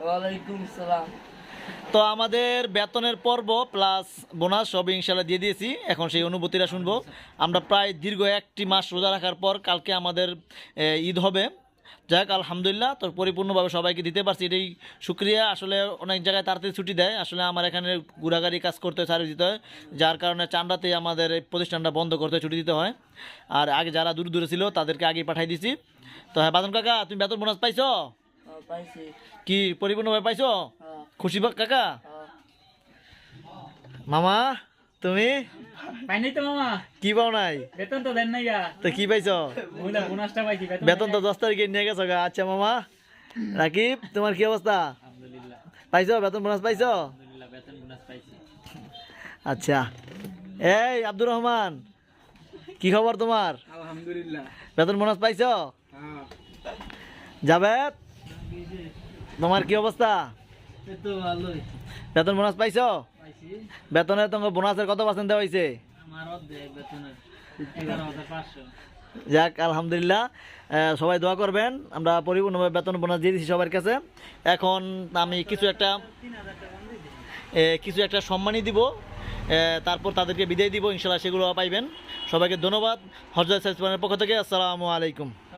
ওয়ালাইকুম সালাম। তো আমাদের বেতনের পর্ব প্লাস বোনাস সব ইনশাল্লাহ দিয়ে দিয়েছি। এখন সেই অনুভূতিটা শুনবো। আমরা প্রায় দীর্ঘ 1টি মাস রোজা রাখার পর কালকে আমাদের ঈদ হবে। যাক আলহামদুলিল্লাহ, তো পরিপূর্ণভাবে সবাইকে দিতে পারছি, এটাই শুক্রিয়া। আসলে অনেক জায়গায় তাড়াতাড়ি ছুটি দেয়, আসলে আমার এখানে ঘোরাঘুরি কাজ করতে হয়, সার্ভিস দিতে হয়, যার কারণে চান্দাতেই আমাদের এই প্রতিষ্ঠানটা বন্ধ করতে ছুটি দিতে হয়। আর আগে যারা দূরে দূরে ছিল তাদেরকে আগেই পাঠিয়ে দিছি। তো হ্যাঁ বাদন কাকা, তুমি বেতন বোনাস পাইছো? পাইছি। কি পরিপূর্ণভাবে পাইছো? খুশি কাকা? হ্যাঁ। মামা তুমি পাইনি তো মামা, কি পাও নাই? বেতন তো দেন নাই গা। তো কি পাইছো? বোনাসটা পাইছি, বেতন তো 10 তারিখে নিয়ে গেছো গা। আচ্ছা মামা রাকিব, তোমার কি অবস্থা? আলহামদুলিল্লাহ, পাইছো বেতন বোনাস পাইছো? আলহামদুলিল্লাহ বেতন বোনাস পাইছি। আচ্ছা, এই আব্দুর রহমান, কি খবর তোমার? আলহামদুলিল্লাহ। বেতন বোনাস পাইছো? হ্যাঁ, জাবেদ, তোমার কি অবস্থা? এই তো ভালোই বেতন বোনাস পাইছো? পাইছি। বেতনের তোমার বোনাসের কত % দেওয়া হয়েছে? আমার অর্ধেক বেতনের 11,500। যাক আলহামদুলিল্লাহ, সবাই দোয়া করবেন। আমরা পরিপূর্ণভাবে বেতন বোনাস দিয়ে দিচ্ছি সবার কাছে। এখন আমি কিছু একটা সম্মানই দিব, তারপর তাদেরকে বিদায় দিব ইনশাল্লাহ, সেগুলো পাইবেন। সবাইকে ধন্যবাদ। হযরত সাইদ পক্ষ থেকে আসসালামু আলাইকুম।